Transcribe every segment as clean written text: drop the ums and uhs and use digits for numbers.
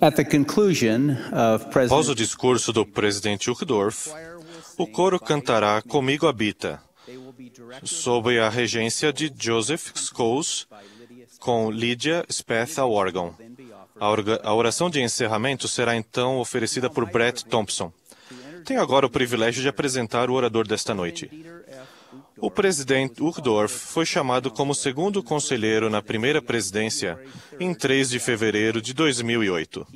Após o discurso do presidente Uchtdorf, o coro cantará Comigo Habita, sob a regência de Joseph Scholes, com Lydia Speth ao órgão. A oração de encerramento será então oferecida por Brett Thompson. Tenho agora o privilégio de apresentar o orador desta noite. O presidente Uchtdorf foi chamado como segundo conselheiro na primeira presidência em 3 de fevereiro de 2008.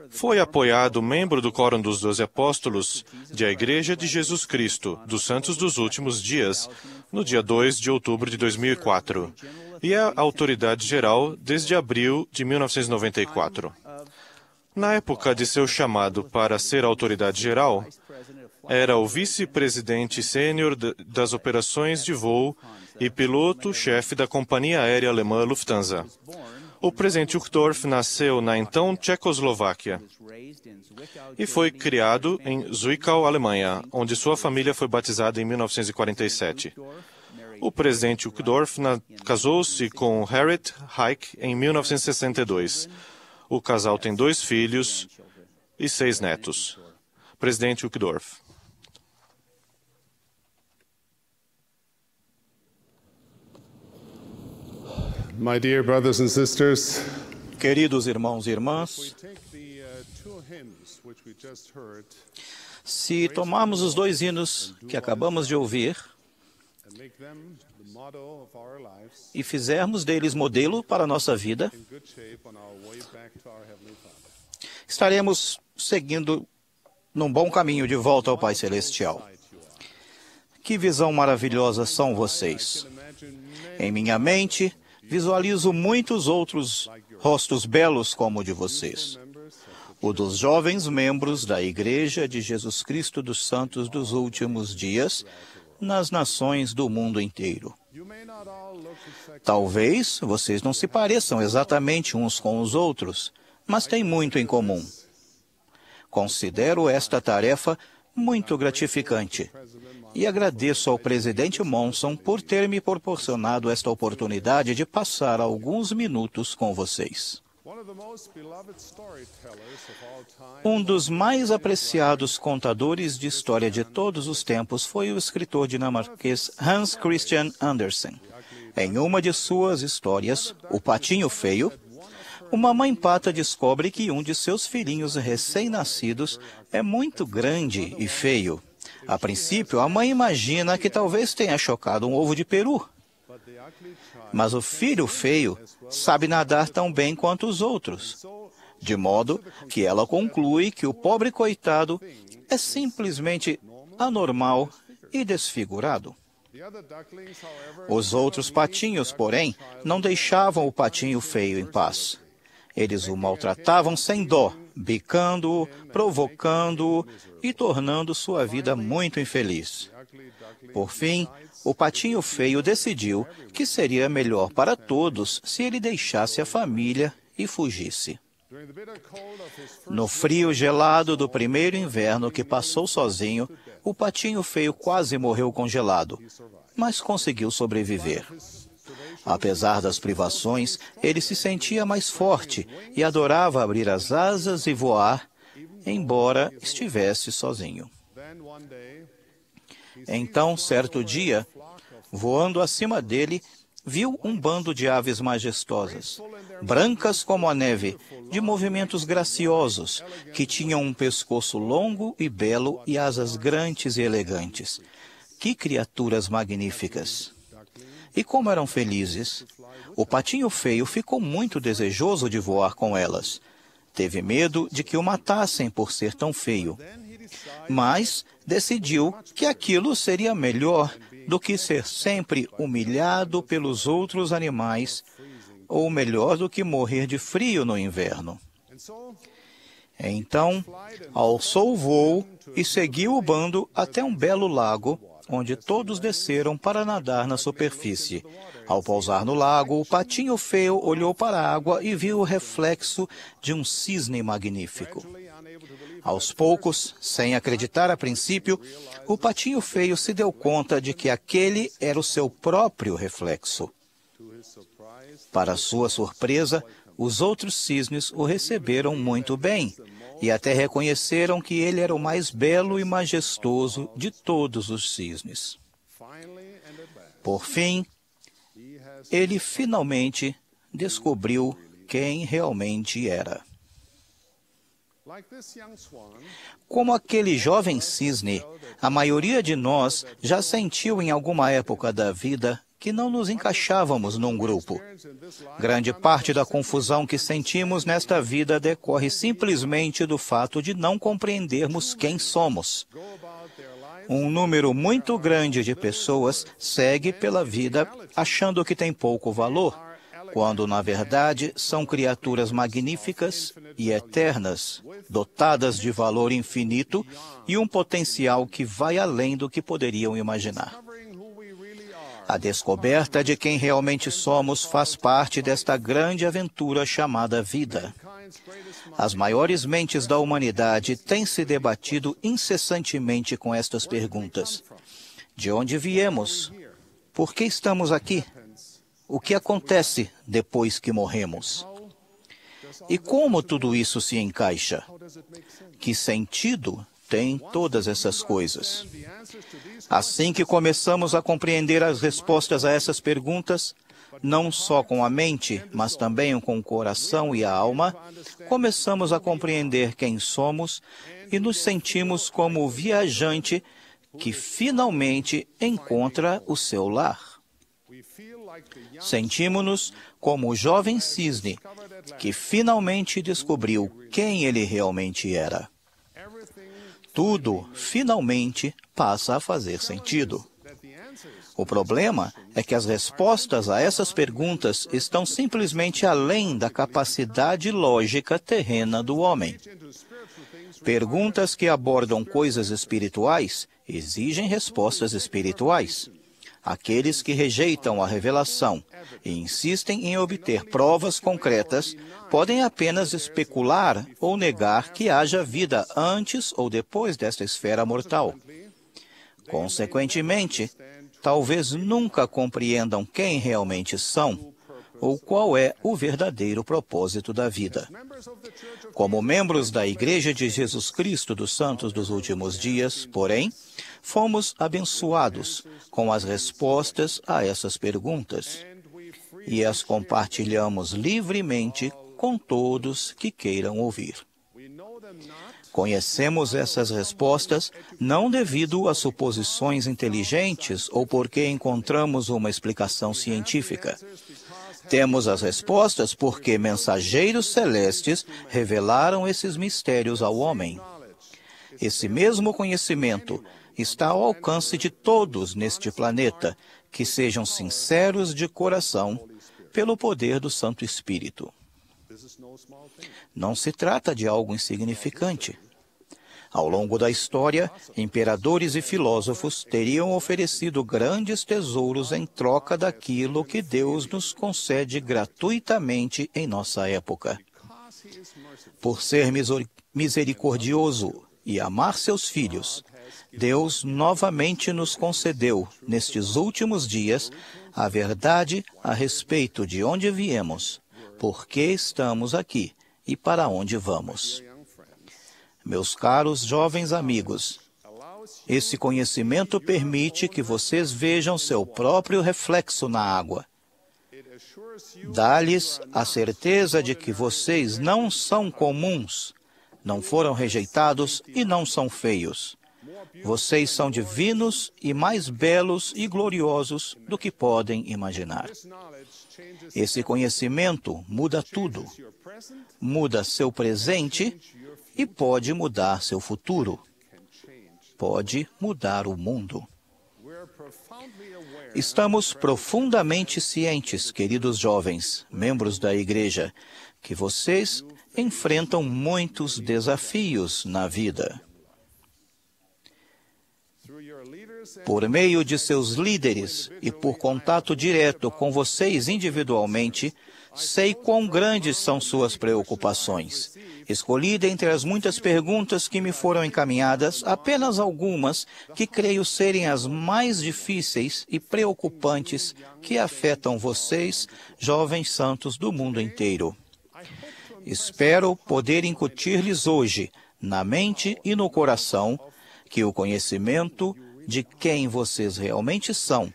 Foi apoiado membro do Quórum dos 12 Apóstolos de a Igreja de Jesus Cristo dos Santos dos Últimos Dias, no dia 2 de outubro de 2004, e é a autoridade geral desde abril de 1994. Na época de seu chamado para ser autoridade geral, era o vice-presidente sênior das operações de voo e piloto-chefe da companhia aérea alemã Lufthansa. O presidente Uchtdorf nasceu na então Tchecoslováquia e foi criado em Zwickau, Alemanha, onde sua família foi batizada em 1947. O presidente Uchtdorf casou-se com Harriet Heik em 1962. O casal tem 2 filhos e 6 netos. Presidente Uchtdorf. My dear brothers and sisters, queridos irmãos e irmãs, se tomarmos os 2 hinos que acabamos de ouvir e fizermos deles modelo para a nossa vida, estaremos seguindo num bom caminho de volta ao Pai Celestial. Que visão maravilhosa são vocês! Em minha mente, visualizo muitos outros rostos belos como o de vocês. O dos jovens membros da Igreja de Jesus Cristo dos Santos dos Últimos Dias, nas nações do mundo inteiro. Talvez vocês não se pareçam exatamente uns com os outros, mas têm muito em comum. Considero esta tarefa muito gratificante e agradeço ao presidente Monson por ter me proporcionado esta oportunidade de passar alguns minutos com vocês. Um dos mais apreciados contadores de história de todos os tempos foi o escritor dinamarquês Hans Christian Andersen. Em uma de suas histórias, O Patinho Feio, uma mãe pata descobre que um de seus filhinhos recém-nascidos é muito grande e feio. A princípio, a mãe imagina que talvez tenha chocado um ovo de peru. Mas o filho feio sabe nadar tão bem quanto os outros, de modo que ela conclui que o pobre coitado é simplesmente anormal e desfigurado. Os outros patinhos, porém, não deixavam o patinho feio em paz. Eles o maltratavam sem dó, bicando-o, provocando-o e tornando sua vida muito infeliz. Por fim, o patinho feio decidiu que seria melhor para todos se ele deixasse a família e fugisse. No frio gelado do primeiro inverno que passou sozinho, o patinho feio quase morreu congelado, mas conseguiu sobreviver. Apesar das privações, ele se sentia mais forte e adorava abrir as asas e voar, embora estivesse sozinho. Então, certo dia, voando acima dele, viu um bando de aves majestosas, brancas como a neve, de movimentos graciosos, que tinham um pescoço longo e belo e asas grandes e elegantes. Que criaturas magníficas! E como eram felizes! O patinho feio ficou muito desejoso de voar com elas. Teve medo de que o matassem por ser tão feio. Mas decidiu que aquilo seria melhor do que ser sempre humilhado pelos outros animais, ou melhor do que morrer de frio no inverno. Então, alçou o voo e seguiu o bando até um belo lago, onde todos desceram para nadar na superfície. Ao pousar no lago, o patinho feio olhou para a água e viu o reflexo de um cisne magnífico. Aos poucos, sem acreditar a princípio, o patinho feio se deu conta de que aquele era o seu próprio reflexo. Para sua surpresa, os outros cisnes o receberam muito bem e até reconheceram que ele era o mais belo e majestoso de todos os cisnes. Por fim, ele finalmente descobriu quem realmente era. Como aquele jovem cisne, a maioria de nós já sentiu em alguma época da vida que não nos encaixávamos num grupo. Grande parte da confusão que sentimos nesta vida decorre simplesmente do fato de não compreendermos quem somos. Um número muito grande de pessoas segue pela vida achando que tem pouco valor, quando, na verdade, são criaturas magníficas e eternas, dotadas de valor infinito e um potencial que vai além do que poderiam imaginar. A descoberta de quem realmente somos faz parte desta grande aventura chamada vida. As maiores mentes da humanidade têm se debatido incessantemente com estas perguntas. De onde viemos? Por que estamos aqui? O que acontece depois que morremos? E como tudo isso se encaixa? Que sentido tem todas essas coisas? Assim que começamos a compreender as respostas a essas perguntas, não só com a mente, mas também com o coração e a alma, começamos a compreender quem somos e nos sentimos como o viajante que finalmente encontra o seu lar. Sentimos-nos como o jovem cisne que finalmente descobriu quem ele realmente era. Tudo, finalmente, passa a fazer sentido. O problema é que as respostas a essas perguntas estão simplesmente além da capacidade lógica terrena do homem. Perguntas que abordam coisas espirituais exigem respostas espirituais. Aqueles que rejeitam a revelação e insistem em obter provas concretas podem apenas especular ou negar que haja vida antes ou depois desta esfera mortal. Consequentemente, talvez nunca compreendam quem realmente são ou qual é o verdadeiro propósito da vida. Como membros da Igreja de Jesus Cristo dos Santos dos Últimos Dias, porém, fomos abençoados com as respostas a essas perguntas e as compartilhamos livremente com todos que queiram ouvir. Conhecemos essas respostas não devido a suposições inteligentes ou porque encontramos uma explicação científica. Temos as respostas porque mensageiros celestes revelaram esses mistérios ao homem. Esse mesmo conhecimento está ao alcance de todos neste planeta, que sejam sinceros de coração pelo poder do Santo Espírito. Não se trata de algo insignificante. Ao longo da história, imperadores e filósofos teriam oferecido grandes tesouros em troca daquilo que Deus nos concede gratuitamente em nossa época. Por ser misericordioso e amar seus filhos, Deus novamente nos concedeu, nestes últimos dias, a verdade a respeito de onde viemos, por que estamos aqui e para onde vamos. Meus caros jovens amigos, esse conhecimento permite que vocês vejam seu próprio reflexo na água. Dá-lhes a certeza de que vocês não são comuns, não foram rejeitados e não são feios. Vocês são divinos e mais belos e gloriosos do que podem imaginar. Esse conhecimento muda tudo. Muda seu presente e pode mudar seu futuro. Pode mudar o mundo. Estamos profundamente cientes, queridos jovens, membros da Igreja, que vocês enfrentam muitos desafios na vida. Por meio de seus líderes e por contato direto com vocês individualmente, sei quão grandes são suas preocupações. Escolhi dentre as muitas perguntas que me foram encaminhadas, apenas algumas que creio serem as mais difíceis e preocupantes que afetam vocês, jovens santos do mundo inteiro. Espero poder incutir-lhes hoje, na mente e no coração, que o conhecimento de quem vocês realmente são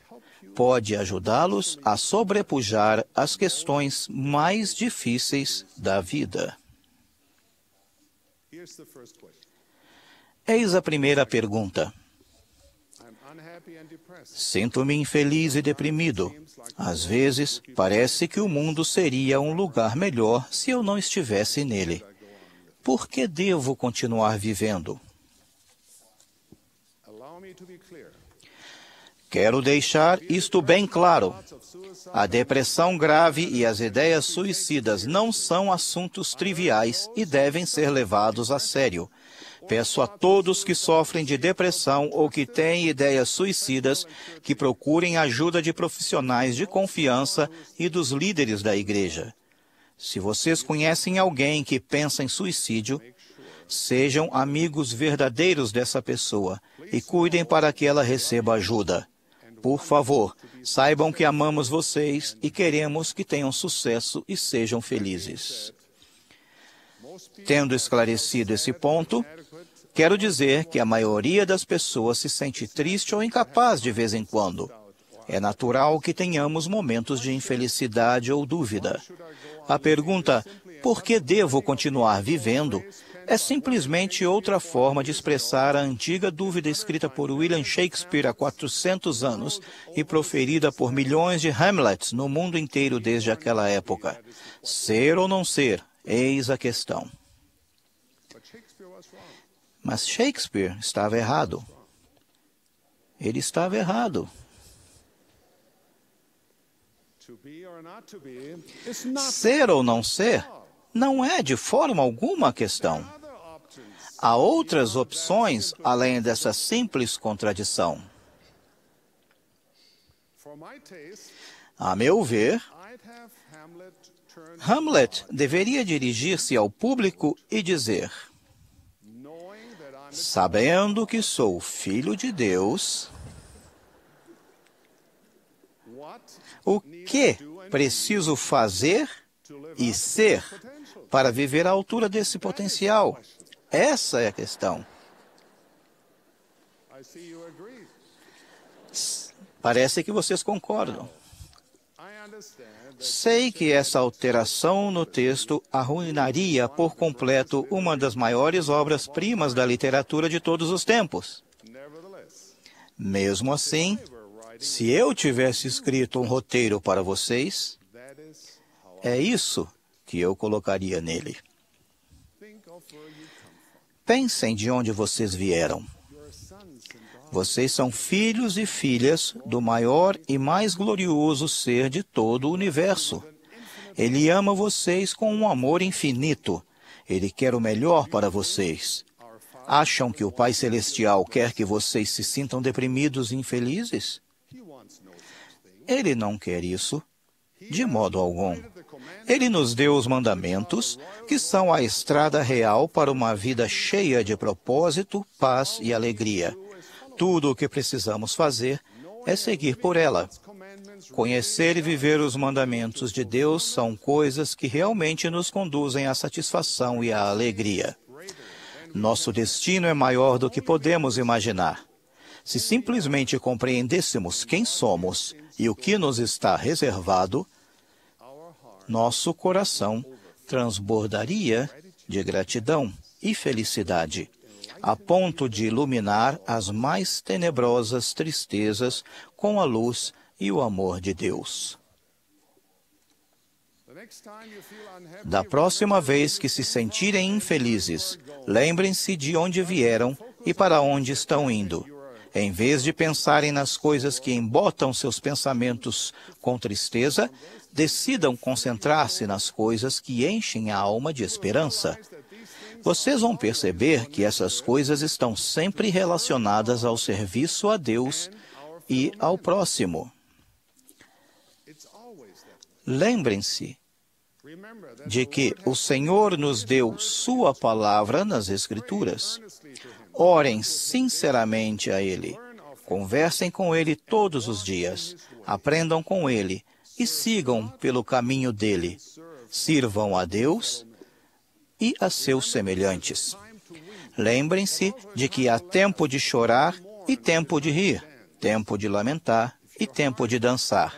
pode ajudá-los a sobrepujar as questões mais difíceis da vida. Eis a primeira pergunta. Sinto-me infeliz e deprimido. Às vezes, parece que o mundo seria um lugar melhor se eu não estivesse nele. Por que devo continuar vivendo? Quero deixar isto bem claro. A depressão grave e as ideias suicidas não são assuntos triviais e devem ser levados a sério. Peço a todos que sofrem de depressão ou que têm ideias suicidas que procurem ajuda de profissionais de confiança e dos líderes da igreja. Se vocês conhecem alguém que pensa em suicídio, sejam amigos verdadeiros dessa pessoa e cuidem para que ela receba ajuda. Por favor, saibam que amamos vocês e queremos que tenham sucesso e sejam felizes. Tendo esclarecido esse ponto, quero dizer que a maioria das pessoas se sente triste ou incapaz de vez em quando. É natural que tenhamos momentos de infelicidade ou dúvida. A pergunta, por que devo continuar vivendo, é simplesmente outra forma de expressar a antiga dúvida escrita por William Shakespeare há 400 anos e proferida por milhões de Hamlets no mundo inteiro desde aquela época. Ser ou não ser, eis a questão. Mas Shakespeare estava errado. Ele estava errado. Ser ou não ser não é de forma alguma a questão. Há outras opções além dessa simples contradição. A meu ver, Hamlet deveria dirigir-se ao público e dizer: sabendo que sou filho de Deus, o que preciso fazer e ser para viver à altura desse potencial? Essa é a questão. Parece que vocês concordam. Sei que essa alteração no texto arruinaria por completo uma das maiores obras-primas da literatura de todos os tempos. Mesmo assim, se eu tivesse escrito um roteiro para vocês, é isso que eu colocaria nele. Pensem de onde vocês vieram. Vocês são filhos e filhas do maior e mais glorioso ser de todo o universo. Ele ama vocês com um amor infinito. Ele quer o melhor para vocês. Acham que o Pai Celestial quer que vocês se sintam deprimidos e infelizes? Ele não quer isso, de modo algum. Ele nos deu os mandamentos, que são a estrada real para uma vida cheia de propósito, paz e alegria. Tudo o que precisamos fazer é seguir por ela. Conhecer e viver os mandamentos de Deus são coisas que realmente nos conduzem à satisfação e à alegria. Nosso destino é maior do que podemos imaginar. Se simplesmente compreendêssemos quem somos e o que nos está reservado, nosso coração transbordaria de gratidão e felicidade, a ponto de iluminar as mais tenebrosas tristezas com a luz e o amor de Deus. Da próxima vez que se sentirem infelizes, lembrem-se de onde vieram e para onde estão indo. Em vez de pensarem nas coisas que embotam seus pensamentos com tristeza, decidam concentrar-se nas coisas que enchem a alma de esperança. Vocês vão perceber que essas coisas estão sempre relacionadas ao serviço a Deus e ao próximo. Lembrem-se de que o Senhor nos deu sua palavra nas Escrituras. Orem sinceramente a Ele. Conversem com Ele todos os dias. Aprendam com Ele e sigam pelo caminho dele. Sirvam a Deus e a seus semelhantes. Lembrem-se de que há tempo de chorar e tempo de rir, tempo de lamentar e tempo de dançar.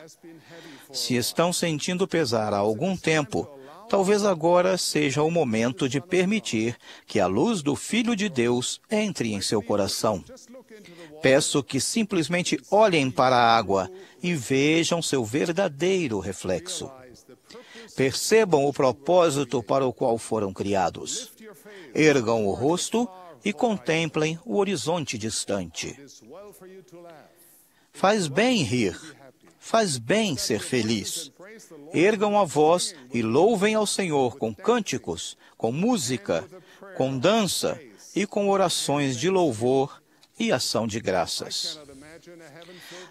Se estão sentindo pesar há algum tempo, talvez agora seja o momento de permitir que a luz do Filho de Deus entre em seu coração. Peço que simplesmente olhem para a água e vejam seu verdadeiro reflexo. Percebam o propósito para o qual foram criados. Ergam o rosto e contemplem o horizonte distante. Faz bem rir. Faz bem ser feliz. Ergam a voz e louvem ao Senhor com cânticos, com música, com dança e com orações de louvor e ação de graças.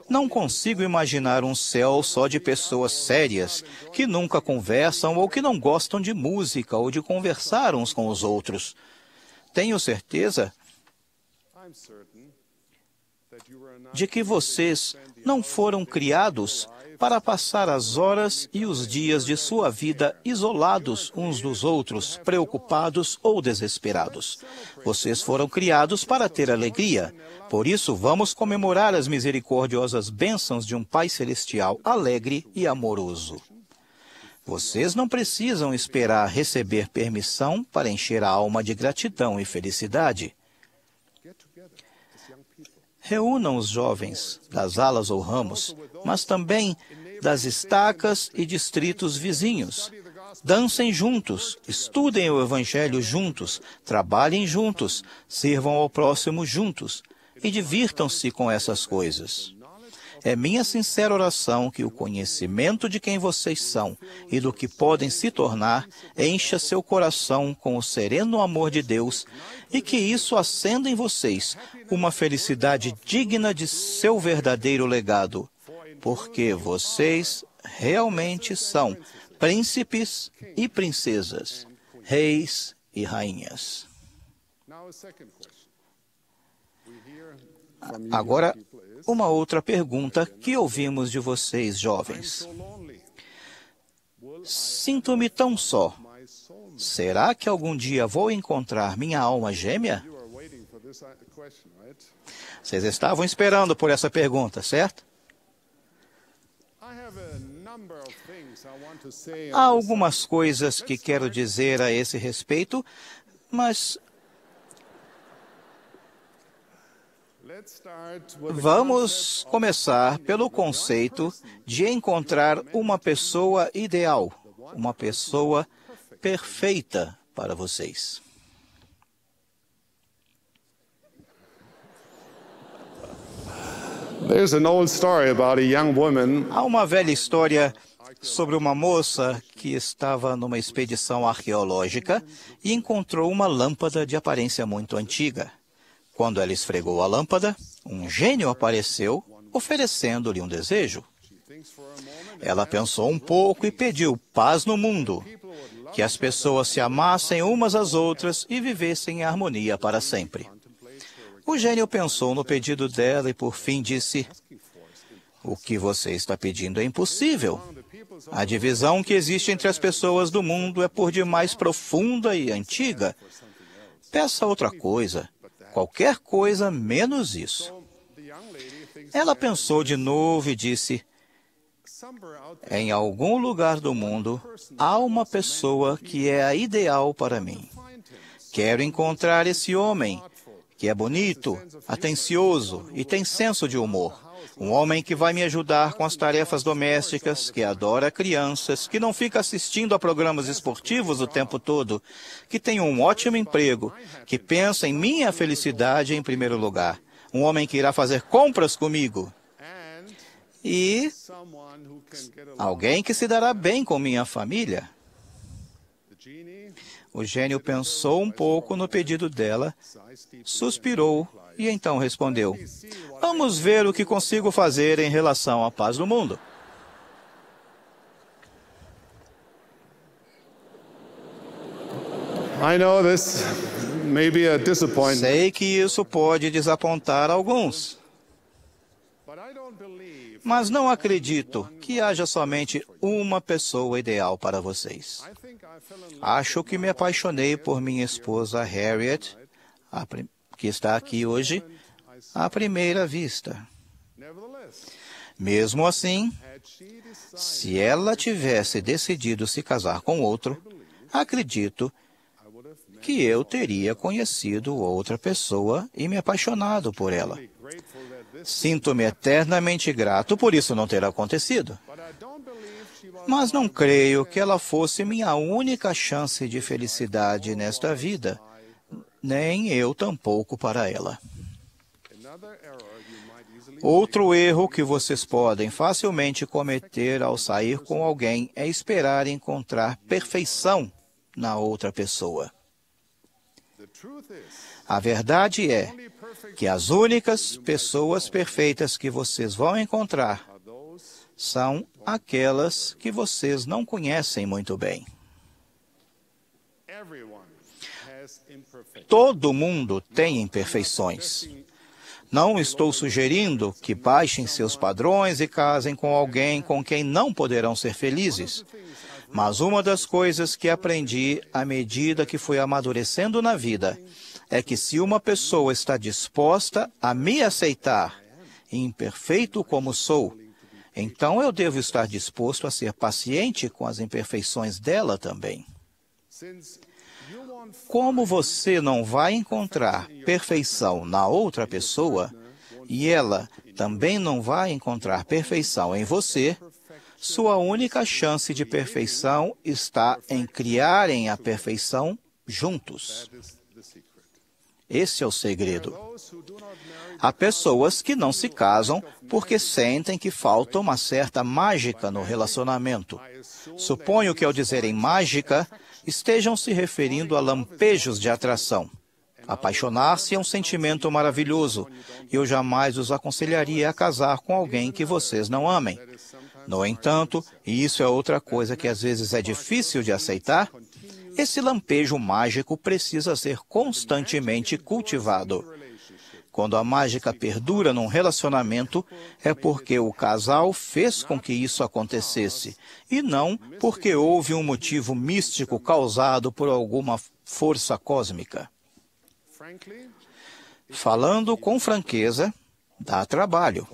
Não consigo imaginar um céu só de pessoas sérias, que nunca conversam ou que não gostam de música ou de conversar uns com os outros. Tenho certeza de que vocês não foram criados para passar as horas e os dias de sua vida isolados uns dos outros, preocupados ou desesperados. Vocês foram criados para ter alegria. Por isso, vamos comemorar as misericordiosas bênçãos de um Pai Celestial alegre e amoroso. Vocês não precisam esperar receber permissão para encher a alma de gratidão e felicidade. Reúnam os jovens das alas ou ramos, mas também das estacas e distritos vizinhos. Dancem juntos, estudem o Evangelho juntos, trabalhem juntos, sirvam ao próximo juntos e divirtam-se com essas coisas. É minha sincera oração que o conhecimento de quem vocês são e do que podem se tornar encha seu coração com o sereno amor de Deus e que isso acenda em vocês uma felicidade digna de seu verdadeiro legado, porque vocês realmente são príncipes e princesas, reis e rainhas. Agora, uma outra pergunta que ouvimos de vocês, jovens. Sinto-me tão só. Será que algum dia vou encontrar minha alma gêmea? Vocês estavam esperando por essa pergunta, certo? Há algumas coisas que quero dizer a esse respeito, mas vamos começar pelo conceito de encontrar uma pessoa ideal, uma pessoa perfeita para vocês. Há uma velha história sobre uma moça que estava numa expedição arqueológica e encontrou uma lâmpada de aparência muito antiga. Quando ela esfregou a lâmpada, um gênio apareceu, oferecendo-lhe um desejo. Ela pensou um pouco e pediu paz no mundo, que as pessoas se amassem umas às outras e vivessem em harmonia para sempre. O gênio pensou no pedido dela e, por fim, disse: "O que você está pedindo é impossível. A divisão que existe entre as pessoas do mundo é por demais profunda e antiga. Peça outra coisa. Qualquer coisa menos isso." Ela pensou de novo e disse: "Em algum lugar do mundo há uma pessoa que é a ideal para mim. Quero encontrar esse homem que é bonito, atencioso e tem senso de humor. Um homem que vai me ajudar com as tarefas domésticas, que adora crianças, que não fica assistindo a programas esportivos o tempo todo, que tem um ótimo emprego, que pensa em minha felicidade em primeiro lugar. Um homem que irá fazer compras comigo. E alguém que se dará bem com minha família." O gênio pensou um pouco no pedido dela, suspirou e então respondeu: "Vamos ver o que consigo fazer em relação à paz do mundo." Sei que isso pode desapontar alguns, Mas não acredito que haja somente uma pessoa ideal para vocês. Acho que me apaixonei por minha esposa Harriet, que está aqui hoje, à primeira vista. Mesmo assim, se ela tivesse decidido se casar com outro, acredito que eu teria conhecido outra pessoa e me apaixonado por ela. Sinto-me eternamente grato por isso não ter acontecido. Mas não creio que ela fosse minha única chance de felicidade nesta vida, nem eu tampouco para ela. Outro erro que vocês podem facilmente cometer ao sair com alguém é esperar encontrar perfeição na outra pessoa. A verdade é que as únicas pessoas perfeitas que vocês vão encontrar são aquelas que vocês não conhecem muito bem. Todo mundo tem imperfeições. Não estou sugerindo que baixem seus padrões e casem com alguém com quem não poderão ser felizes. Mas uma das coisas que aprendi à medida que fui amadurecendo na vida é que se uma pessoa está disposta a me aceitar, imperfeito como sou, então eu devo estar disposto a ser paciente com as imperfeições dela também. Como você não vai encontrar perfeição na outra pessoa, e ela também não vai encontrar perfeição em você, sua única chance de perfeição está em criarem a perfeição juntos. Esse é o segredo. Há pessoas que não se casam porque sentem que falta uma certa mágica no relacionamento. Suponho que ao dizerem mágica, estejam se referindo a lampejos de atração. Apaixonar-se é um sentimento maravilhoso. Eu jamais os aconselharia a casar com alguém que vocês não amem. No entanto, e isso é outra coisa que às vezes é difícil de aceitar, esse lampejo mágico precisa ser constantemente cultivado. Quando a mágica perdura num relacionamento, é porque o casal fez com que isso acontecesse, e não porque houve um motivo místico causado por alguma força cósmica. Falando com franqueza, dá trabalho.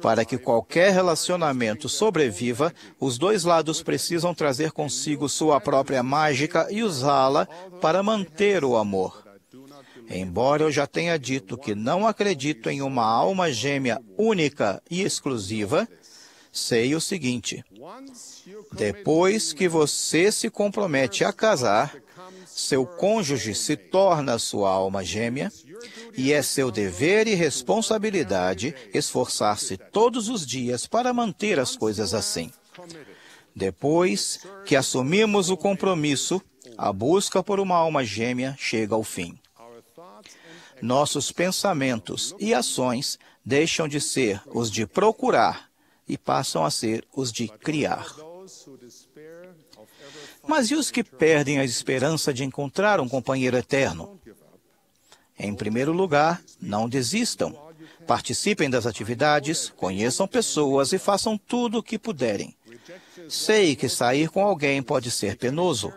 Para que qualquer relacionamento sobreviva, os dois lados precisam trazer consigo sua própria mágica e usá-la para manter o amor. Embora eu já tenha dito que não acredito em uma alma gêmea única e exclusiva, sei o seguinte: depois que você se compromete a casar, seu cônjuge se torna sua alma gêmea, e é seu dever e responsabilidade esforçar-se todos os dias para manter as coisas assim. Depois que assumimos o compromisso, a busca por uma alma gêmea chega ao fim. Nossos pensamentos e ações deixam de ser os de procurar e passam a ser os de criar. Mas e os que perdem a esperança de encontrar um companheiro eterno? Em primeiro lugar, não desistam. Participem das atividades, conheçam pessoas e façam tudo o que puderem. Sei que sair com alguém pode ser penoso.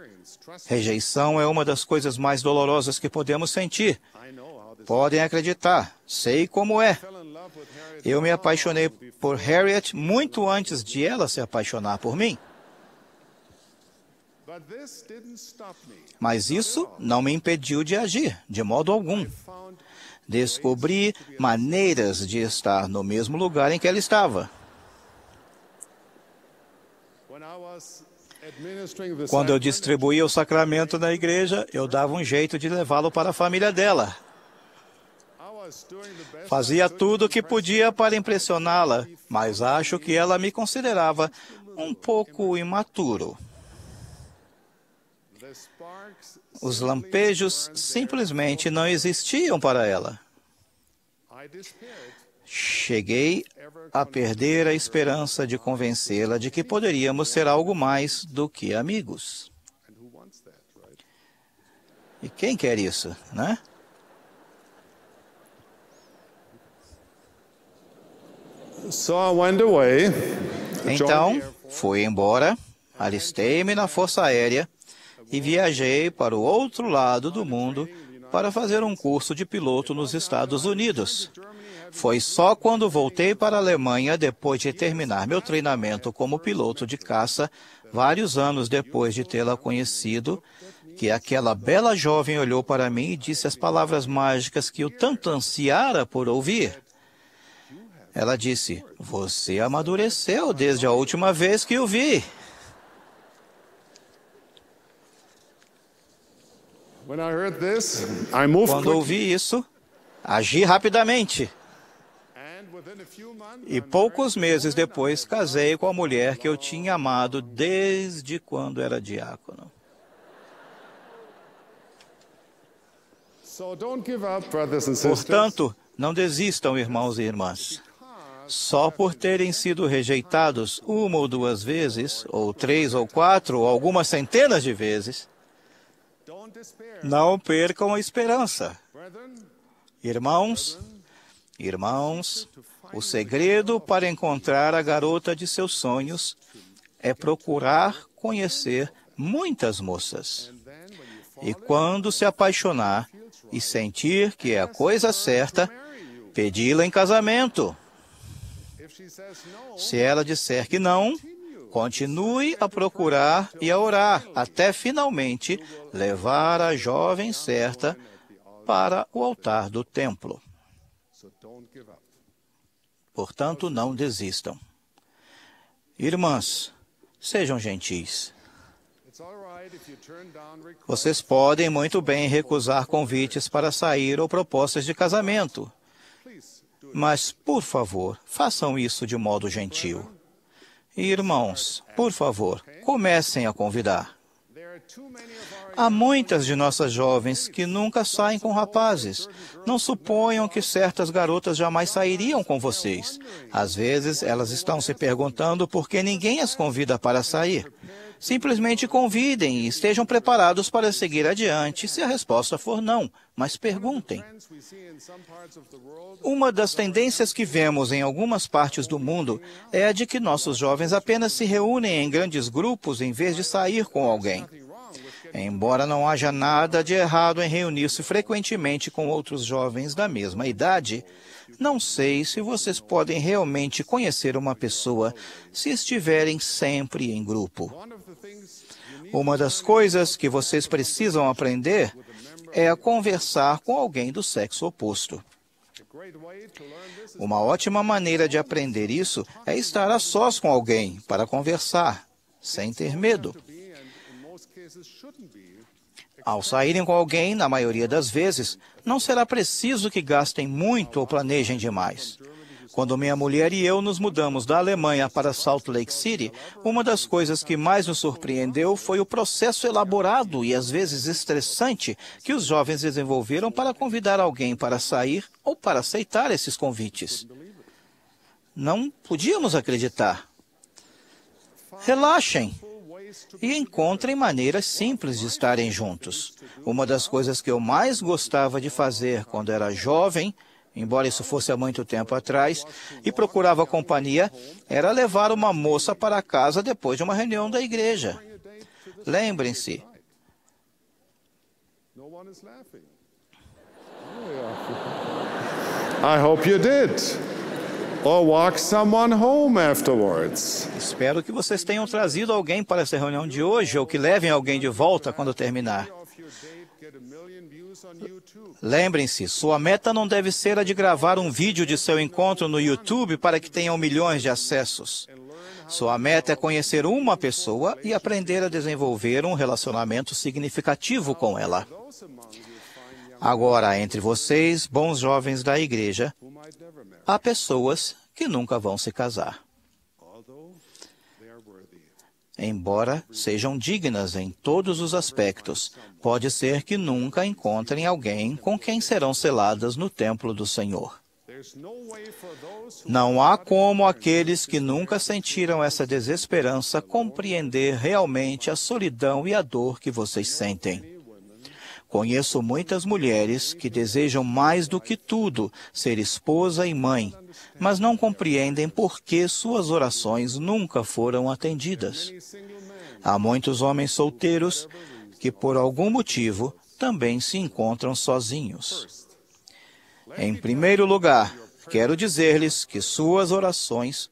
Rejeição é uma das coisas mais dolorosas que podemos sentir. Podem acreditar, sei como é. Eu me apaixonei por Harriet muito antes de ela se apaixonar por mim. Mas isso não me impediu de agir, de modo algum. Descobri maneiras de estar no mesmo lugar em que ela estava. Quando eu distribuía o sacramento na igreja, eu dava um jeito de levá-lo para a família dela. Fazia tudo o que podia para impressioná-la, mas acho que ela me considerava um pouco imaturo. Os lampejos simplesmente não existiam para ela. Cheguei a perder a esperança de convencê-la de que poderíamos ser algo mais do que amigos. E quem quer isso, né? So I went away. Então, fui embora, alistei-me na Força Aérea e viajei para o outro lado do mundo para fazer um curso de piloto nos Estados Unidos. Foi só quando voltei para a Alemanha, depois de terminar meu treinamento como piloto de caça, vários anos depois de tê-la conhecido, que aquela bela jovem olhou para mim e disse as palavras mágicas que eu tanto ansiara por ouvir. Ela disse: "Você amadureceu desde a última vez que o vi." When I heard this, I moved Quando quickly, ouvi isso, agi rapidamente. and within a few months, E poucos meses depois, casei com a mulher que eu tinha amado desde quando era diácono. so don't give up, brothers and sisters. Portanto, não desistam, irmãos e irmãs. Só por terem sido rejeitados uma ou duas vezes, ou três ou quatro, ou algumas centenas de vezes, Don't despair. não percam a esperança. Brethren, Irmãos, o segredo para encontrar a garota de seus sonhos é procurar conhecer muitas moças. E quando se apaixonar e sentir que é a coisa certa, pedi-la em casamento. if she says no, Se ela disser que não, continue a procurar e a orar até finalmente levar a jovem certa para o altar do templo. so don't give up. Portanto, não desistam. Irmãs, sejam gentis. It's all right if you turn down requests. Vocês podem muito bem recusar convites para sair ou propostas de casamento. Please do it. Mas, por favor, façam isso de modo gentil. E, irmãos, por favor, comecem a convidar. There are too many of our Há muitas de nossas jovens que nunca saem com rapazes. Não suponham que certas garotas jamais sairiam com vocês. Às vezes, elas estão se perguntando por que ninguém as convida para sair. Simplesmente convidem e estejam preparados para seguir adiante se a resposta for não, mas perguntem. friends we see in some parts of the world. Uma das tendências que vemos em algumas partes do mundo é a de que nossos jovens apenas se reúnem em grandes grupos em vez de sair com alguém. Embora não haja nada de errado em reunir-se frequentemente com outros jovens da mesma idade, não sei se vocês podem realmente conhecer uma pessoa se estiverem sempre em grupo. One of the things you need Uma das coisas que vocês precisam aprender é a conversar com alguém do sexo oposto. a great way to learn this is Uma ótima maneira de aprender isso é estar a sós com alguém para conversar, sem ter medo. to be, and in most cases shouldn't be, Ao saírem com alguém, na maioria das vezes, não será preciso que gastem muito ou planejem demais. Quando minha mulher e eu nos mudamos da Alemanha para Salt Lake City, uma das coisas que mais nos surpreendeu foi o processo elaborado e às vezes estressante que os jovens desenvolveram para convidar alguém para sair ou para aceitar esses convites. Não podíamos acreditar. Relaxem e encontrem maneiras simples de estarem juntos. Uma das coisas que eu mais gostava de fazer quando era jovem, embora isso fosse há muito tempo atrás, e procurava companhia, era levar uma moça para casa depois de uma reunião da igreja. Lembrem-se, no one is laughing. I hope you did. Or walk someone home afterwards. espero que vocês tenham trazido alguém para essa reunião de hoje ou que levem alguém de volta quando terminar. Of your date get 1 million views on YouTube. Lembrem-se, sua meta não deve ser a de gravar um vídeo de seu encontro no YouTube para que tenham milhões de acessos. Sua meta é conhecer uma pessoa e aprender a desenvolver um relacionamento significativo com ela. Those among you find young Agora, entre vocês, bons jovens da igreja, who might never marry, há pessoas que nunca vão se casar, although they are worthy. embora sejam dignas em todos os aspectos. Pode ser que nunca encontrem alguém com quem serão seladas no templo do Senhor. There's no way for those who Não há como aqueles que nunca sentiram essa desesperança compreender realmente a solidão e a dor que vocês sentem. Conheço muitas mulheres que desejam mais do que tudo ser esposa e mãe, mas não compreendem por que suas orações nunca foram atendidas. Há muitos homens solteiros que, por algum motivo, também se encontram sozinhos. Em primeiro lugar, quero dizer-lhes que suas orações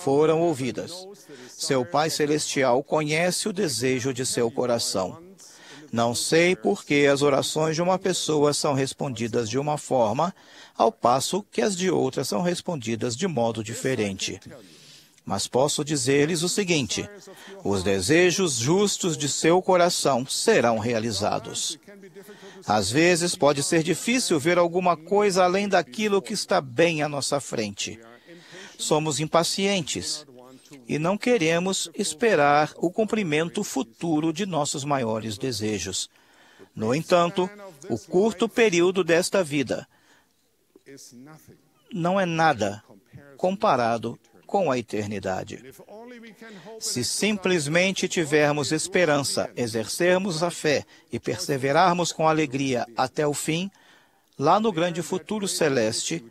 foram ouvidas. Seu Pai Celestial conhece o desejo de seu coração. Não sei por que as orações de uma pessoa são respondidas de uma forma, ao passo que as de outra são respondidas de modo diferente. Mas posso dizer-lhes o seguinte: os desejos justos de seu coração serão realizados. Às vezes pode ser difícil ver alguma coisa além daquilo que está bem à nossa frente. Somos impacientes e não queremos esperar o cumprimento futuro de nossos maiores desejos. No entanto, o curto período desta vida não é nada comparado com a eternidade. Se simplesmente tivermos esperança, exercermos a fé e perseverarmos com alegria até o fim, lá no grande futuro celeste,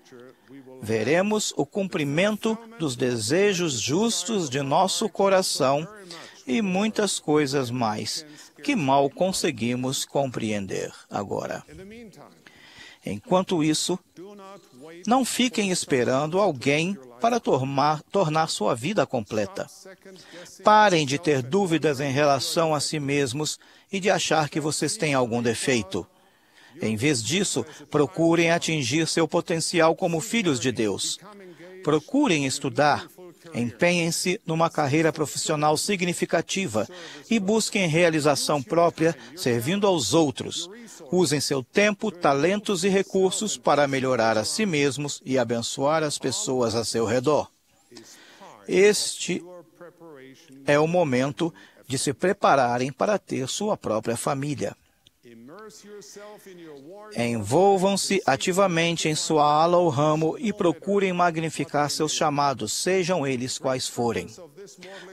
veremos o cumprimento dos desejos justos de nosso coração e muitas coisas mais que mal conseguimos compreender agora. Enquanto isso, não fiquem esperando alguém para tornar sua vida completa. Parem de ter dúvidas em relação a si mesmos e de achar que vocês têm algum defeito. Em vez disso, procurem atingir seu potencial como filhos de Deus. Procurem estudar, empenhem-se numa carreira profissional significativa e busquem realização própria servindo aos outros. Usem seu tempo, talentos e recursos para melhorar a si mesmos e abençoar as pessoas a seu redor. Este é o momento de se prepararem para ter sua própria família. Envolvam-se ativamente em sua ala ou ramo e procurem magnificar seus chamados, sejam eles quais forem.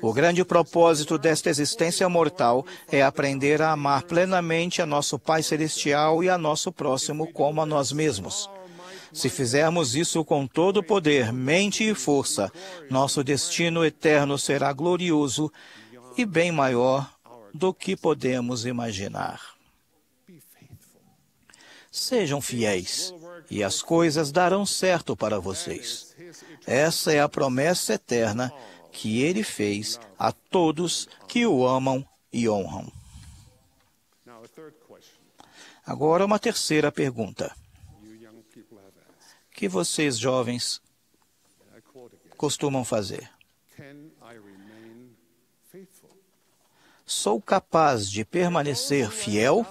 O grande propósito desta existência mortal é aprender a amar plenamente a nosso Pai Celestial e a nosso próximo como a nós mesmos. Se fizermos isso com todo o poder, mente e força, nosso destino eterno será glorioso e bem maior do que podemos imaginar. Sejam fiéis, e as coisas darão certo para vocês. Essa é a promessa eterna que Ele fez a todos que o amam e honram. Agora, uma terceira pergunta, que vocês jovens costumam fazer. Sou capaz de permanecer fiel?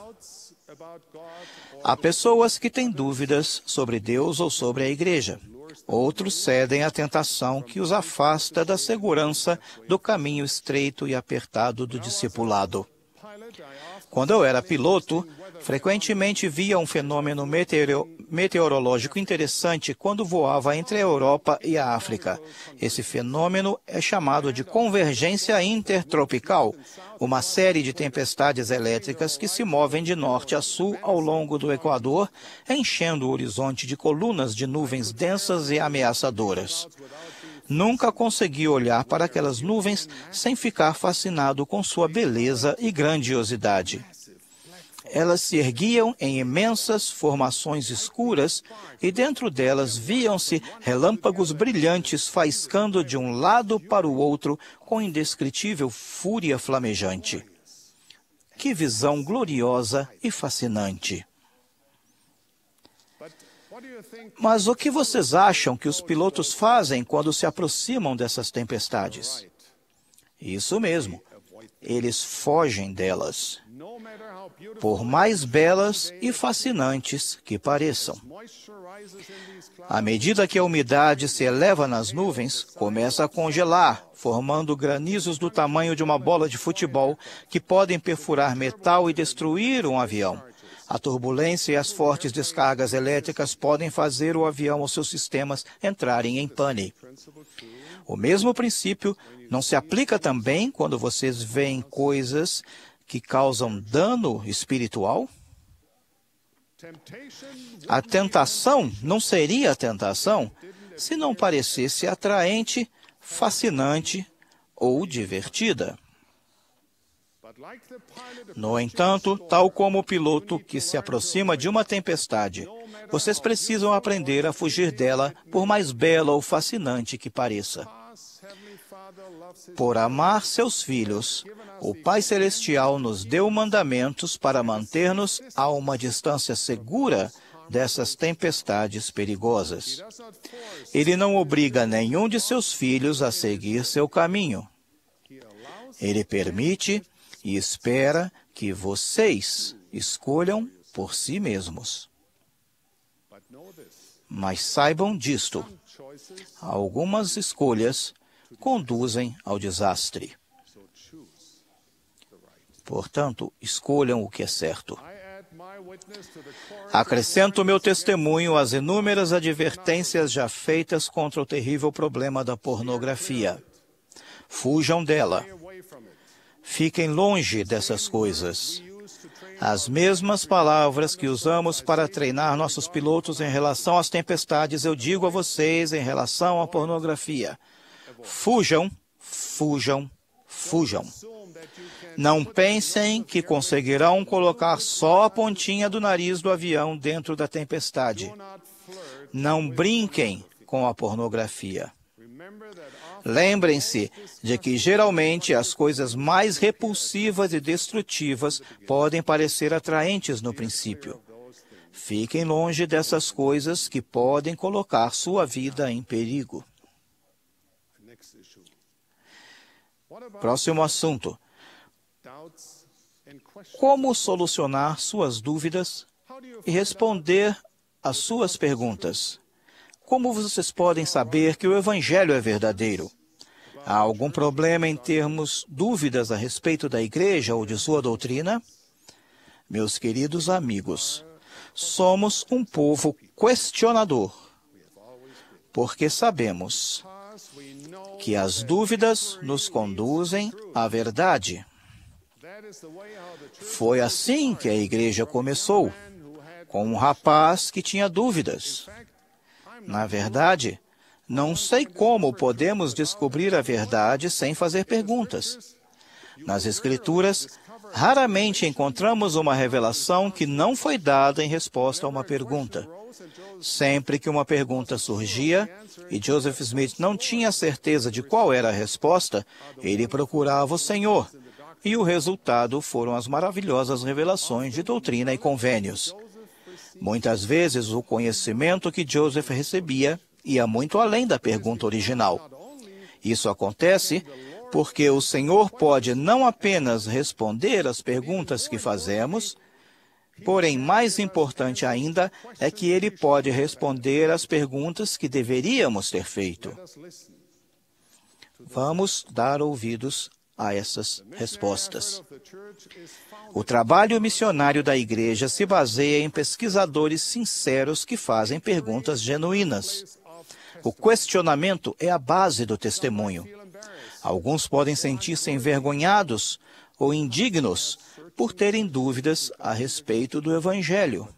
Há pessoas que têm dúvidas sobre Deus ou sobre a igreja. Outros cedem à tentação que os afasta da segurança do caminho estreito e apertado do discipulado. Quando eu era piloto, frequentemente via um fenômeno meteorológico interessante quando voava entre a Europa e a África. Esse fenômeno é chamado de convergência intertropical, uma série de tempestades elétricas que se movem de norte a sul ao longo do Equador, enchendo o horizonte de colunas de nuvens densas e ameaçadoras. Nunca consegui olhar para aquelas nuvens sem ficar fascinado com sua beleza e grandiosidade. Elas se erguiam em imensas formações escuras e dentro delas viam-se relâmpagos brilhantes faiscando de um lado para o outro com indescritível fúria flamejante. Que visão gloriosa e fascinante! Mas o que vocês acham que os pilotos fazem quando se aproximam dessas tempestades? Isso mesmo, eles fogem delas, por mais belas e fascinantes que pareçam. À medida que a umidade se eleva nas nuvens, começa a congelar, formando granizos do tamanho de uma bola de futebol que podem perfurar metal e destruir um avião. A turbulência e as fortes descargas elétricas podem fazer o avião ou seus sistemas entrarem em pane. O mesmo princípio não se aplica também quando vocês veem coisas que causam dano espiritual? A tentação não seria tentação se não parecesse atraente, fascinante ou divertida. No entanto, tal como o piloto que se aproxima de uma tempestade, vocês precisam aprender a fugir dela, por mais bela ou fascinante que pareça. Por amar seus filhos, o Pai Celestial nos deu mandamentos para manter-nos a uma distância segura dessas tempestades perigosas. Ele não obriga nenhum de seus filhos a seguir seu caminho. Ele permite e espera que vocês escolham por si mesmos. Mas saibam disto: algumas escolhas conduzem ao desastre. Portanto, escolham o que é certo. Acrescento meu testemunho às inúmeras advertências já feitas contra o terrível problema da pornografia. Fujam dela. Fiquem longe dessas coisas. As mesmas palavras que usamos para treinar nossos pilotos em relação às tempestades, eu digo a vocês em relação à pornografia. Fujam, fujam, fujam. Não pensem que conseguirão colocar só a pontinha do nariz do avião dentro da tempestade. Não brinquem com a pornografia. Lembrem-se de que, geralmente, as coisas mais repulsivas e destrutivas podem parecer atraentes no princípio. Fiquem longe dessas coisas que podem colocar sua vida em perigo. Próximo assunto. Como solucionar suas dúvidas e responder às suas perguntas? Como vocês podem saber que o Evangelho é verdadeiro? Há algum problema em termos dúvidas a respeito da igreja ou de sua doutrina? Meus queridos amigos, somos um povo questionador, porque sabemos que as dúvidas nos conduzem à verdade. Foi assim que a igreja começou, com um rapaz que tinha dúvidas. Na verdade, não sei como podemos descobrir a verdade sem fazer perguntas. Nas Escrituras, raramente encontramos uma revelação que não foi dada em resposta a uma pergunta. Sempre que uma pergunta surgia e Joseph Smith não tinha certeza de qual era a resposta, ele procurava o Senhor. E o resultado foram as maravilhosas revelações de doutrina e convênios. Muitas vezes, o conhecimento que Joseph recebia ia muito além da pergunta original. Isso acontece porque o Senhor pode não apenas responder às perguntas que fazemos, porém, mais importante ainda, é que Ele pode responder às perguntas que deveríamos ter feito. Vamos dar ouvidos a essas respostas. O trabalho missionário da igreja se baseia em pesquisadores sinceros que fazem perguntas genuínas. O questionamento é a base do testemunho. Alguns podem sentir-se envergonhados ou indignos por terem dúvidas a respeito do Evangelho,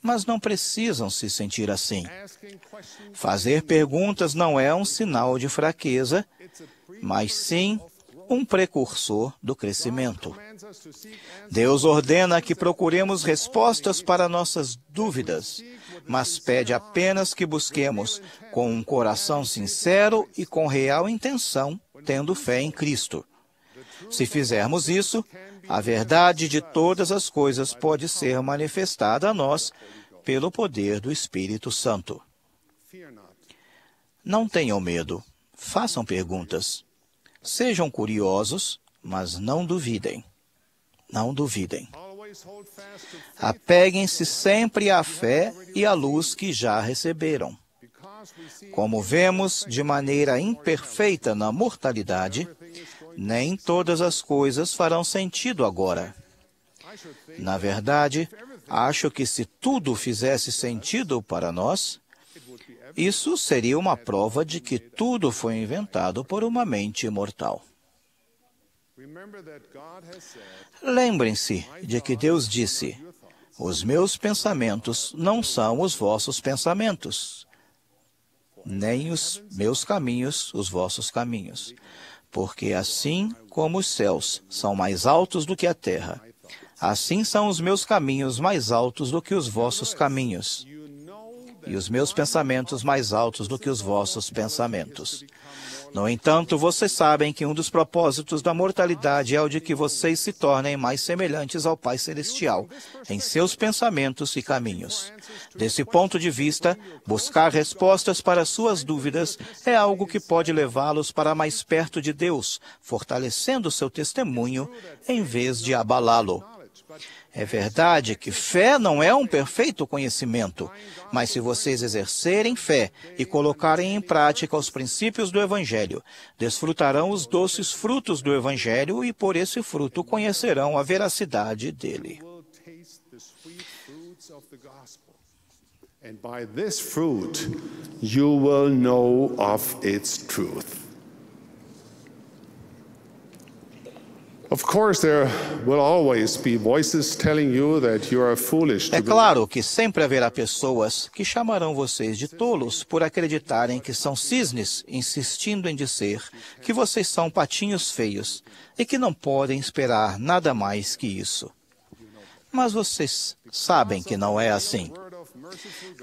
mas não precisam se sentir assim. Fazer perguntas não é um sinal de fraqueza, mas sim um precursor do crescimento. Deus ordena que procuremos respostas para nossas dúvidas, mas pede apenas que busquemos com um coração sincero e com real intenção, tendo fé em Cristo. Se fizermos isso, a verdade de todas as coisas pode ser manifestada a nós pelo poder do Espírito Santo. Não tenham medo. Façam perguntas. Sejam curiosos, mas não duvidem. Não duvidem. Apeguem-se sempre à fé e à luz que já receberam. Como vemos de maneira imperfeita na mortalidade, nem todas as coisas farão sentido agora. Na verdade, acho que se tudo fizesse sentido para nós, isso seria uma prova de que tudo foi inventado por uma mente imortal. Lembrem-se de que Deus disse: Os meus pensamentos não são os vossos pensamentos, nem os meus caminhos os vossos caminhos. Porque assim como os céus são mais altos do que a terra, assim são os meus caminhos mais altos do que os vossos caminhos, e os meus pensamentos mais altos do que os vossos pensamentos. No entanto, vocês sabem que um dos propósitos da mortalidade é o de que vocês se tornem mais semelhantes ao Pai Celestial em seus pensamentos e caminhos. Desse ponto de vista, buscar respostas para suas dúvidas é algo que pode levá-los para mais perto de Deus, fortalecendo seu testemunho em vez de abalá-lo. É verdade que fé não é um perfeito conhecimento, mas se vocês exercerem fé e colocarem em prática os princípios do Evangelho, desfrutarão os doces frutos do Evangelho e por esse fruto conhecerão a veracidade dele. And by this fruit you will know of its truth. Of course, there will always be voices telling you that you are foolish to É claro que sempre haverá pessoas que chamarão vocês de tolos por acreditarem que são cisnes, insistindo em dizer que vocês são patinhos feios e que não podem esperar nada mais que isso. Mas vocês sabem que não é assim.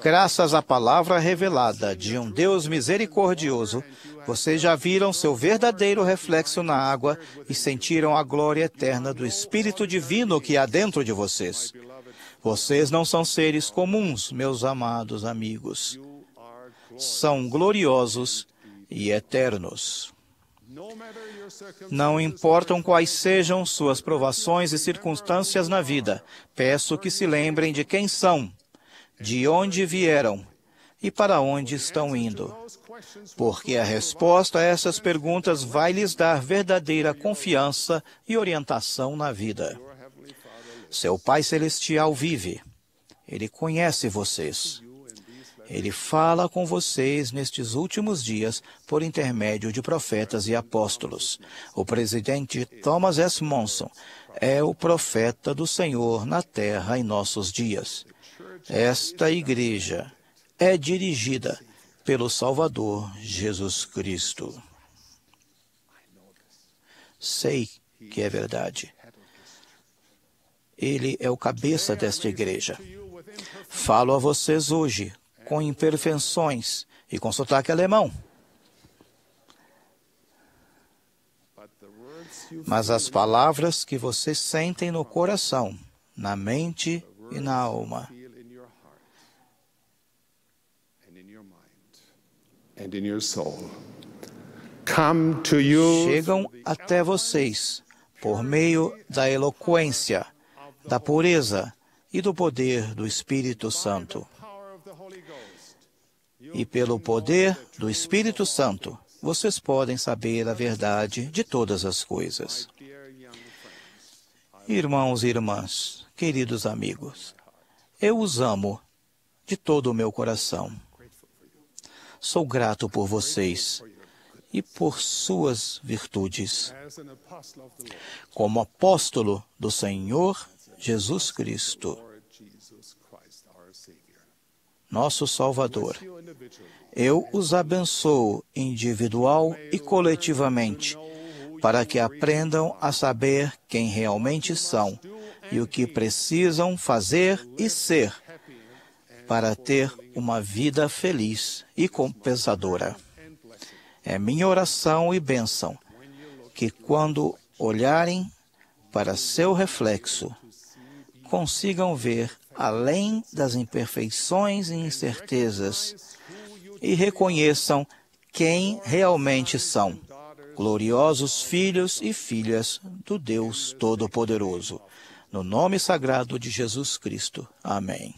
Graças à palavra revelada de um Deus misericordioso, vocês já viram seu verdadeiro reflexo na água e sentiram a glória eterna do Espírito Divino que há dentro de vocês. Vocês não são seres comuns, meus amados amigos. São gloriosos e eternos. Não importam quais sejam suas provações e circunstâncias na vida, peço que se lembrem de quem são, de onde vieram e para onde estão indo. Porque a resposta a essas perguntas vai lhes dar verdadeira confiança e orientação na vida. Seu Pai Celestial vive. Ele conhece vocês. Ele fala com vocês nestes últimos dias por intermédio de profetas e apóstolos. O presidente Thomas S. Monson é o profeta do Senhor na terra em nossos dias. Esta igreja é dirigida pelo Salvador Jesus Cristo. Sei que é verdade. Ele é o cabeça desta igreja. Falo a vocês hoje com imperfeições e com sotaque alemão. Mas as palavras que vocês sentem no coração, na mente e na alma, chegam até vocês por meio da eloquência, da pureza e do poder do Espírito Santo. E pelo poder do Espírito Santo, vocês podem saber a verdade de todas as coisas. Irmãos e irmãs, queridos amigos, eu os amo de todo o meu coração. Sou grato por vocês e por suas virtudes. Como apóstolo do Senhor Jesus Cristo, nosso Salvador, eu os abençoo individual e coletivamente, para que aprendam a saber quem realmente são e o que precisam fazer e ser para ter uma vida feliz e compensadora. É minha oração e bênção que, quando olharem para seu reflexo, consigam ver além das imperfeições e incertezas e reconheçam quem realmente são, gloriosos filhos e filhas do Deus Todo-Poderoso. No nome sagrado de Jesus Cristo. Amém.